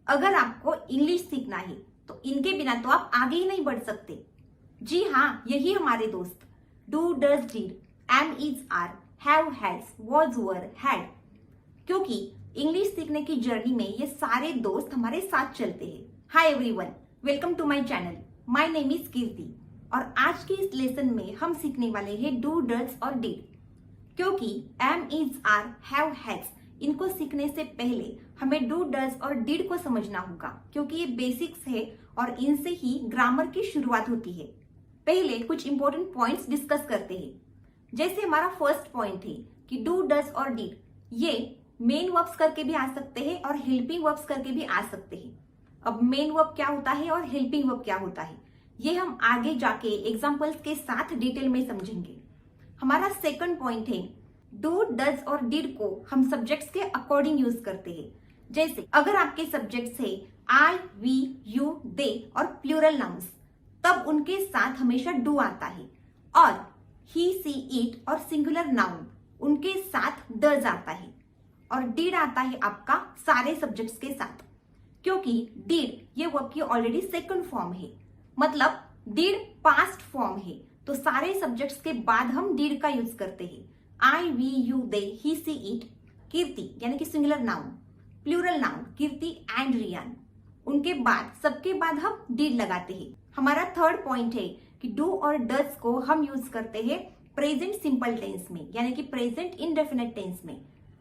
अगर आपको इंग्लिश सीखना है तो इनके बिना तो आप आगे ही नहीं बढ़ सकते। जी हाँ, यही हमारे दोस्त do, does, did, am, is, are, have, has, was, were, had. क्योंकि इंग्लिश सीखने की जर्नी में ये सारे दोस्त हमारे साथ चलते हैं। Hi everyone, welcome to my channel. My name is Kirti और आज के इस लेसन में हम सीखने वाले हैं डू, डज और डिड। क्योंकि am, is, are, have, has इनको सीखने से पहले हमें डू, डज और डिड को समझना होगा, क्योंकि ये बेसिक्स है और इनसे ही ग्रामर की शुरुआत होती है। पहले कुछ इंपॉर्टेंट पॉइंट्स डिस्कस करते हैं। जैसे हमारा फर्स्ट पॉइंट है कि डू, डज और डिड ये मेन वर्ब्स करके भी आ सकते हैं और हेल्पिंग वर्ब्स करके भी आ सकते हैं। अब मेन वर्ब क्या होता है और हेल्पिंग वर्ब क्या होता है, ये हम आगे जाके एग्जांपल्स के साथ डिटेल में समझेंगे। हमारा सेकंड पॉइंट है डू, डज और डिड को हम सब्जेक्ट्स के अकॉर्डिंग यूज करते हैं। जैसे अगर आपके सब्जेक्ट्स है आई, वी, यू, दे और प्लूरल नाउन्स, तब उनके साथ हमेशा डू आता है। और ही, सी, इट और सिंगुलर नाउन उनके साथ डज आता है। और डिड आता है आपका सारे सब्जेक्ट्स के साथ, क्योंकि डिड ये वर्ब की ऑलरेडी सेकंड फॉर्म है, मतलब डिड पास्ट फॉर्म है। तो सारे सब्जेक्ट्स के बाद हम डिड का यूज करते हैं। I, we, you, they, he, she, it, Kirti यानी कि singular noun, plural noun Kirti and Riyan, उनके बाद सबके बाद हम डिड लगाते हैं। हमारा थर्ड पॉइंट है कि डू और डज को हम यूज करते हैं प्रेजेंट सिंपल टेंस में, यानी कि प्रेजेंट इंडेफिनिट टेंस में।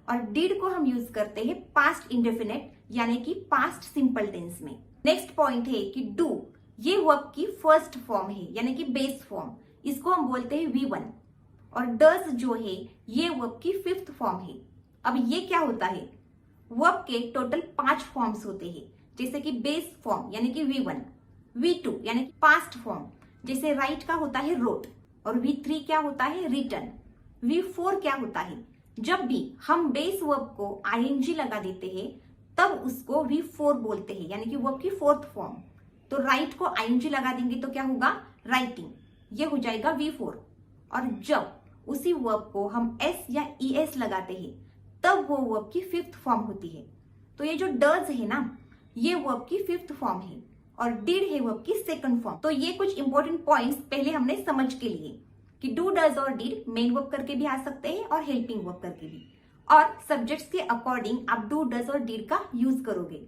और डिड को हम यूज करते हैं पास्ट इंडेफिनिट यानी कि पास्ट सिंपल टेंस में। नेक्स्ट पॉइंट है कि डू ये वर्ब की फर्स्ट फॉर्म है, यानी कि बेस फॉर्म, इसको हम बोलते हैं V1। और डज जो है ये वर्ब की फिफ्थ फॉर्म है। अब ये क्या होता है, वर्ब के टोटल 5 फॉर्म्स होते हैं, जैसे कि बेस फॉर्म यानी कि V1, V2 यानी कि पास्ट फॉर्म जैसे राइट का होता है रोट, और V3 क्या होता है रिटर्न, V4 क्या होता है जब भी हम बेस वर्ब को ing लगा देते हैं तब उसको V4 बोलते हैं, यानी कि वर्ब की फोर्थ फॉर्म। तो राइट को ing लगा देंगे तो क्या होगा राइटिंग, ये हो जाएगा V4। और जब उसी वर्ब को हम s या es लगाते हैं तब वो वर्ब की फिफ्थ फॉर्म होती है। तो ये जो डज है ना, ये वर्ब की फिफ्थ फॉर्म है और डिड है वर्ब की सेकंड फॉर्म। तो ये कुछ इंपॉर्टेंट पॉइंट्स पहले हमने समझ के लिए कि डू, डज और डिड मेन वर्ब करके भी आ सकते हैं और हेल्पिंग वर्ब करके भी। और सब्जेक्ट्स के अकॉर्डिंग आप डू, डज और डिड का यूज करोगे।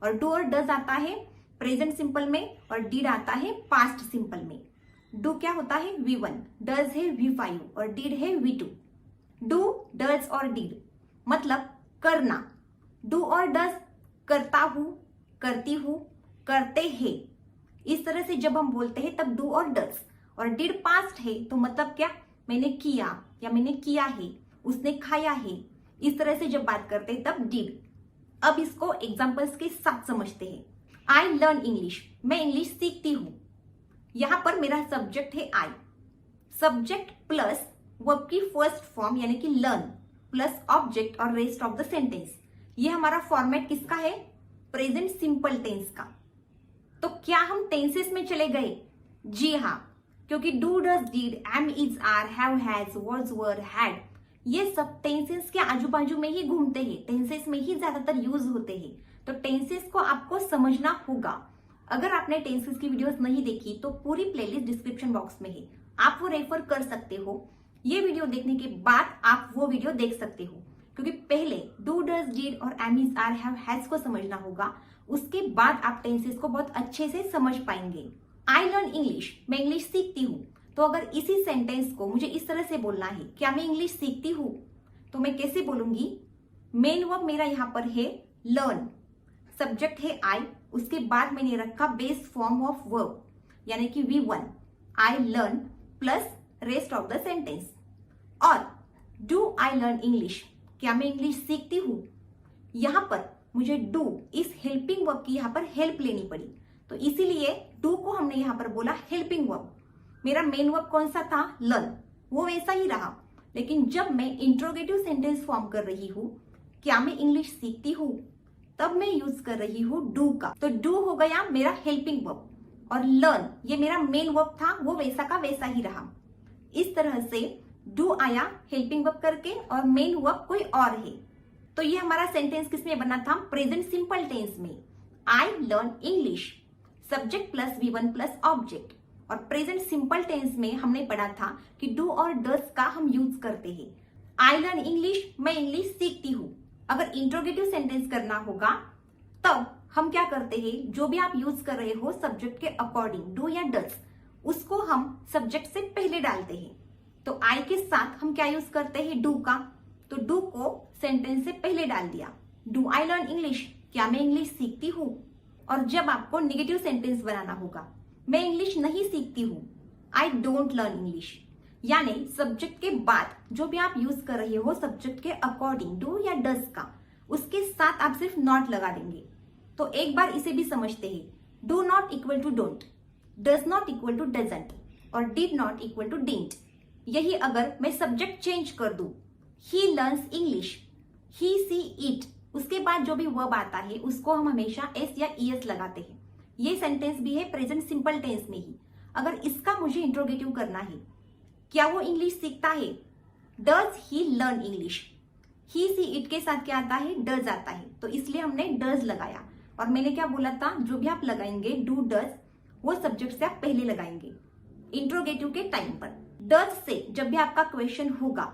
और डू और डज आता है प्रेजेंट सिंपल में और डिड आता है पास्ट सिंपल में। डू क्या होता है V1, डज है V5 और डिड है V2। डू, डज और डिड मतलब करना। डू और डज करता हूं, करती हूं, करते हैं, इस तरह से जब हम बोलते हैं तब डू और डज। और डिड पास्ट है तो मतलब क्या, मैंने किया या मैंने किया है, उसने खाया है, इस तरह से जब बात करते हैं तब डिड। अब इसको एग्जांपल्स के साथ समझते हैं। आई लर्न इंग्लिश, मैं इंग्लिश सीखती हूं। यहां पर मेरा सब्जेक्ट है आई, सब्जेक्ट प्लस वर्ब की फर्स्ट फॉर्म यानी कि लर्न प्लस ऑब्जेक्ट और रेस्ट ऑफ द सेंटेंस। ये हमारा फॉर्मेट किसका है, प्रेजेंट सिंपल टेंस का। तो क्या हम टेंसेस में चले गए? जी हाँ, क्योंकि do, does, did, am, is, are, have, has, was, were, had ये सब टेंसेस के आजू बाजू में ही घूमते हैं, टेंसेस में ही ज्यादातर यूज होते हैं। तो टेंसेस को आपको समझना होगा। अगर आपने टेंसेस की वीडियोस नहीं देखी तो पूरी प्लेलिस्ट डिस्क्रिप्शन बॉक्स में है, आप वो रेफर कर सकते हो। ये वीडियो देखने के बाद आप वो वीडियो देख सकते हो, क्योंकि पहले डू, डज, डिड और am, is, are, have, has को समझना होगा, उसके बाद आप टेंसेस को बहुत अच्छे से समझ पाएंगे। आई लर्न इंग्लिश, मैं इंग्लिश सीखती हूँ। तो अगर इसी सेंटेंस को मुझे इस तरह से बोलना है, क्या मैं इंग्लिश सीखती हूँ, तो मैं कैसे बोलूंगी? मेन वर्ब मेरा यहाँ पर है लर्न, सब्जेक्ट है आई, उसके बाद मैंने रखा बेस फॉर्म ऑफ वर्ब यानी कि V1, I learn plus rest of the sentence. और डू आई लर्न इंग्लिश, क्या मैं इंग्लिश सीखती हूँ? यहां पर मुझे डू इस हेल्पिंग वर्ब की यहां पर हेल्प लेनी पड़ी, तो इसीलिए डू को हमने यहां पर बोला हेल्पिंग वर्ब। मेरा मेन वर्ब कौन सा था, लर्न, वो वैसा ही रहा। लेकिन जब मैं इंट्रोगेटिव सेंटेंस फॉर्म कर रही हूं, क्या मैं इंग्लिश सीखती हूं, तब मैं यूज कर रही हूं डू का। तो डू हो गया मेरा हेल्पिंग वर्ब और लर्न ये मेरा मेन वर्ब था, वो वैसा का वैसा ही रहा। इस तरह से डू आया हेल्पिंग वर्ब करके और मेन वर्ब कोई और है। तो ये हमारा सेंटेंस किसमें बना था, प्रेजेंट सिंपल टेंस में। I learn English, subject plus V1 plus object. और प्रेजेंट सिंपल टेंस में हमने पढ़ा था कि डू और डज का हम यूज करते हैं। आई लर्न इंग्लिश, मैं इंग्लिश सीखती हूँ। अगर इंट्रोगेटिव सेंटेंस करना होगा तब हम क्या करते हैं, जो भी आप यूज कर रहे हो सब्जेक्ट के अकॉर्डिंग, डू या डज, उसको हम सब्जेक्ट से पहले डालते हैं। तो आई के साथ हम क्या यूज करते हैं, डू का। तो डू को सेंटेंस से पहले डाल दिया। डू आई लर्न इंग्लिश, क्या मैं इंग्लिश सीखती हूँ। और जब आपको नेगेटिव सेंटेंस बनाना होगा, मैं इंग्लिश नहीं सीखती हूँ, आई डोंट लर्न इंग्लिश, यानी सब्जेक्ट के बाद जो भी आप यूज कर रहे हो सब्जेक्ट के अकॉर्डिंग, डू या डज का, उसके साथ आप सिर्फ नॉट लगा देंगे। तो एक बार इसे भी समझते हैं। Do not equal to don't, does not equal to doesn't और did not equal to didn't. यही अगर मैं सब्जेक्ट चेंज कर दूं, he learns English, he she it, उसके बाद जो भी वर्ब आता है उसको हम हमेशा एस या ईएस लगाते हैं। ये सेंटेंस भी है प्रेजेंट सिंपल टेंस में ही। अगर इसका मुझे इंट्रोगेटिव करना है, क्या वो इंग्लिश सीखता है, does he learn English. He she it के साथ क्या आता है, डज आता है, तो इसलिए हमने डज लगाया। और मैंने क्या बोला था, जो भी आप लगाएंगे डू डज, वो सब्जेक्ट से आप पहले लगाएंगे इंट्रोगेटिव के टाइम पर। डज से जब भी आपका क्वेश्चन होगा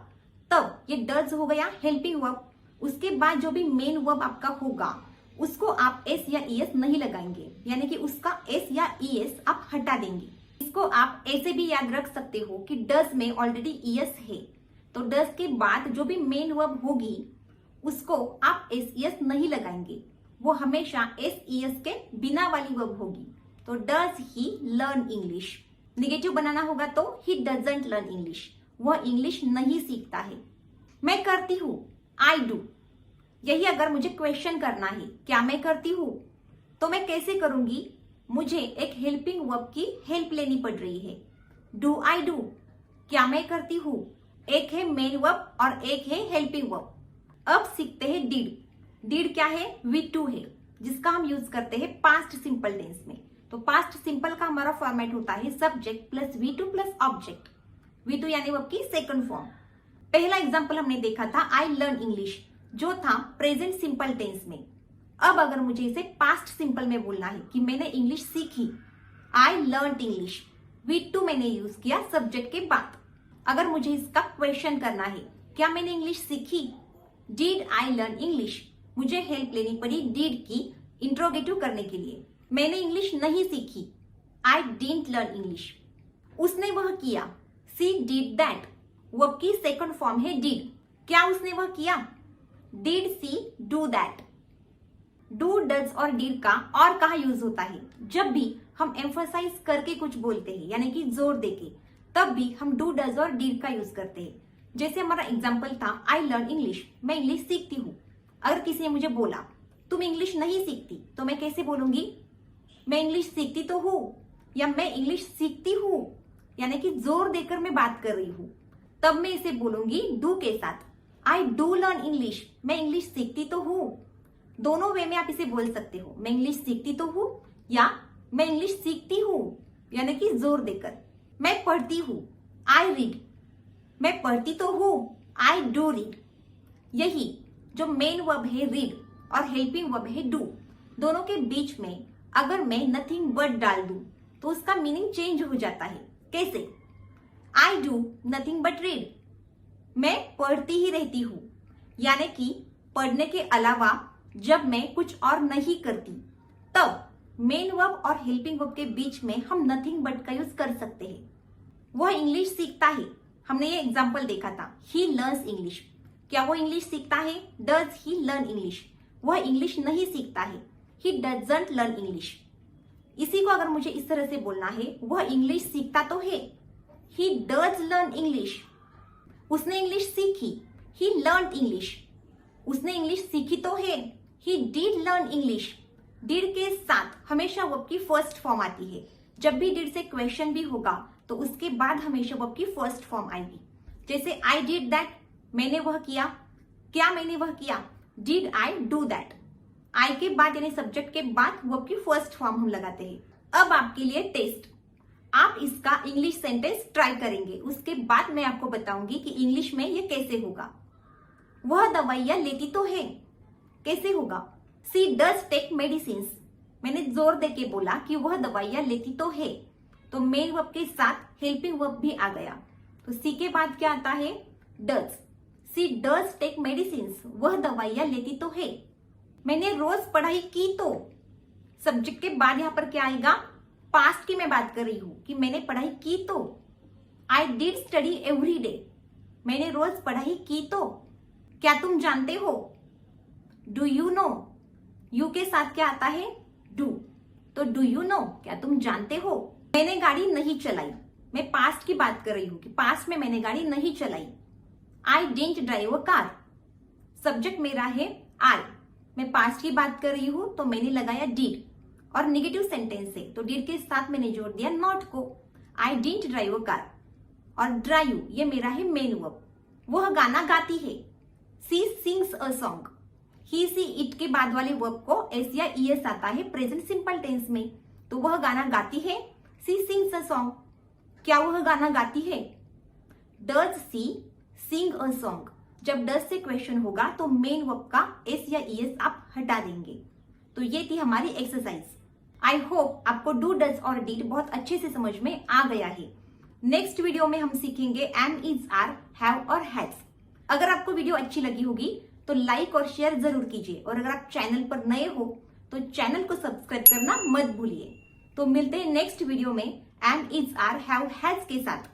तब ये डज हो गया हेल्पिंग वर्ब, उसके बाद जो भी मेन वर्ब आपका होगा उसको आप एस या ईएस नहीं लगाएंगे, यानी कि उसका एस या ईएस आप हटा देंगे। इसको आप ऐसे भी याद रख सकते हो कि डज में ऑलरेडी ईएस है, तो डज के बाद जो भी मेन वर्ब होगी उसको आप एस ईएस नहीं लगाएंगे, वो हमेशा एस ईएस के बिना वाली वर्ब होगी। तो does he learn English. Negative बनाना होगा तो ही डजंट लर्न इंग्लिश, वह इंग्लिश नहीं सीखता है। मैं करती हूँ, आई डू। यही अगर मुझे क्वेश्चन करना है, क्या मैं करती हूँ, तो मैं कैसे करूंगी, मुझे एक हेल्पिंग वर्ब की हेल्प लेनी पड़ रही है। डू आई डू, क्या मैं करती हूँ, एक है मेन वर्ब और एक है हेल्पिंग वर्ब। अब सीखते हैं डिड। डिड क्या है, V2 है, जिसका हम यूज करते हैं पास्ट सिंपल टेंस में। तो पास्ट सिंपल का हमारा फॉर्मेट होता है subject plus V2 plus object. V2 यानी वर्ब की सेकंड फॉर्म। पहला एग्जांपल हमने देखा था आई लर्न इंग्लिश, जो था प्रेजेंट सिंपल टेंस में। अब अगर मुझे इसे पास्ट सिंपल में बोलना है कि मैंने इंग्लिश सीखी, आई लर्न इंग्लिश, V2 मैंने यूज किया सब्जेक्ट के बाद। अगर मुझे इसका क्वेश्चन करना है, क्या मैंने इंग्लिश सीखी, डिड आई लर्न इंग्लिश, मुझे हेल्प लेनी पड़ी डिड की इंट्रोगेटिव करने के लिए। मैंने इंग्लिश नहीं सीखी, आई डिडंट लर्न इंग्लिश। उसने वह किया, सी डिड दैट, वर्ब की सेकंड फॉर्म है डिड। क्या उसने वह किया, did she do that. Do, does और डिड का और कहाँ यूज होता है, जब भी हम एम्फसाइज करके कुछ बोलते हैं, यानी कि जोर देके, तब भी हम डू, डज और डिड का यूज करते हैं। जैसे हमारा एग्जाम्पल था आई लर्न इंग्लिश, मैं इंग्लिश सीखती हूँ। अगर किसी ने मुझे बोला तुम इंग्लिश नहीं सीखती, तो मैं कैसे बोलूंगी, मैं इंग्लिश सीखती तो हूँ, या मैं इंग्लिश सीखती हूँ, यानी कि जोर देकर मैं बात कर रही हूँ। तब मैं इसे बोलूंगी डू के साथ, आई डू लर्न इंग्लिश, मैं इंग्लिश सीखती तो हूँ। दोनों वे में आप इसे बोल सकते हो, मैं इंग्लिश सीखती तो हूँ या मैं इंग्लिश सीखती हूँ, यानी कि जोर देकर। मैं पढ़ती हूँ, आई रीड, मैं पढ़ती तो हूँ, आई डू रीड। यही जो मेन वर्ब है रीड और हेल्पिंग वर्ब है डू, दोनों के बीच में अगर मैं नथिंग बट डाल दूं तो उसका मीनिंग चेंज हो जाता है। कैसे, I do nothing but read, मैं पढ़ती ही रहती हूँ, यानी कि पढ़ने के अलावा जब मैं कुछ और नहीं करती, तब मेन वर्ब और हेल्पिंग वर्ब के बीच में हम नथिंग बट का यूज कर सकते हैं। वह इंग्लिश सीखता है, हमने ये एग्जाम्पल देखा था, ही लर्न्स इंग्लिश। क्या वो इंग्लिश सीखता है, डज ही लर्न इंग्लिश, वह इंग्लिश नहीं सीखता है, ही डजंट लर्न इंग्लिश। इसी को अगर मुझे इस तरह से बोलना है, वह इंग्लिश सीखता तो है, ही डज लर्न इंग्लिश, उसने इंग्लिश सीखी, ही लर्न इंग्लिश, उसने इंग्लिश सीखी तो है, he did learn English. Did के साथ हमेशा वर्ब की फर्स्ट फॉर्म आती है। जब भी डिड से क्वेश्चन भी होगा तो उसके बाद हमेशा वर्ब की फर्स्ट फॉर्म आएगी। जैसे आई डिड दैट, मैंने वह किया, क्या मैंने वह किया, डिड आई डू दैट। आई के बाद यानी सब्जेक्ट के बाद वर्ब की फर्स्ट फॉर्म हम लगाते हैं। अब आपके लिए टेस्ट, आप इसका इंग्लिश सेंटेंस ट्राई करेंगे, उसके बाद मैं आपको बताऊंगी कि इंग्लिश में ये कैसे होगा। वह दवाइयां लेती तो है, कैसे होगा, सी डज टेक मेडिसिन्स, मैंने जोर दे के बोला कि वह दवाइयां लेती तो है, तो मेन वर्ब के साथ हेल्पिंग वर्ब भी आ गया। तो सी के बाद क्या आता है? Does. She does take medicine, वह दवाइयां लेती तो है। मैंने रोज पढ़ाई की तो, सब्जेक्ट के बाद यहां पर क्या आएगा? पास्ट की मैं बात कर रही हूं कि मैंने पढ़ाई की तो। I did study every day, मैंने रोज पढ़ाई की तो। क्या तुम जानते हो? डू यू नो, यू के साथ क्या आता है? डू। तो डू यू नो, क्या तुम जानते हो? मैंने गाड़ी नहीं चलाई, मैं पास्ट की बात कर रही हूं कि पास्ट में मैंने गाड़ी नहीं चलाई। आई didn't drive a car, subject मेरा है आई, मैं पास्ट की बात कर रही हूं तो मैंने लगाया डिड, और नेगेटिव सेंटेंस है तो डिड के साथ मैंने जोड़ दिया नॉट को। I didn't drive a car, और ड्राइव ये मेरा है मेन वर्ब, वह गाना गाती है। She sings a song, he she it के बाद वाले वर्ब को एस या ईएस आता है प्रेजेंट सिंपल टेंस में, तो वह गाना गाती है। सी सिंग्स अ सॉन्ग, क्या वह गाना गाती है? Does she sing a song, जब डज से क्वेश्चन होगा तो मेन वर्ब का एस या ईएस आप हटा देंगे। तो ये थी हमारी एक्सरसाइज। आई होप आपको डू डज और डीड बहुत अच्छे से समझ में आ गया है। नेक्स्ट वीडियो में हम सीखेंगे एम इज आर, हैव और हैज। अगर आपको वीडियो अच्छी लगी होगी तो लाइक और शेयर जरूर कीजिए, और अगर आप चैनल पर नए हो तो चैनल को सब्सक्राइब करना मत भूलिए। तो मिलते हैं नेक्स्ट वीडियो में am is are, have has के साथ।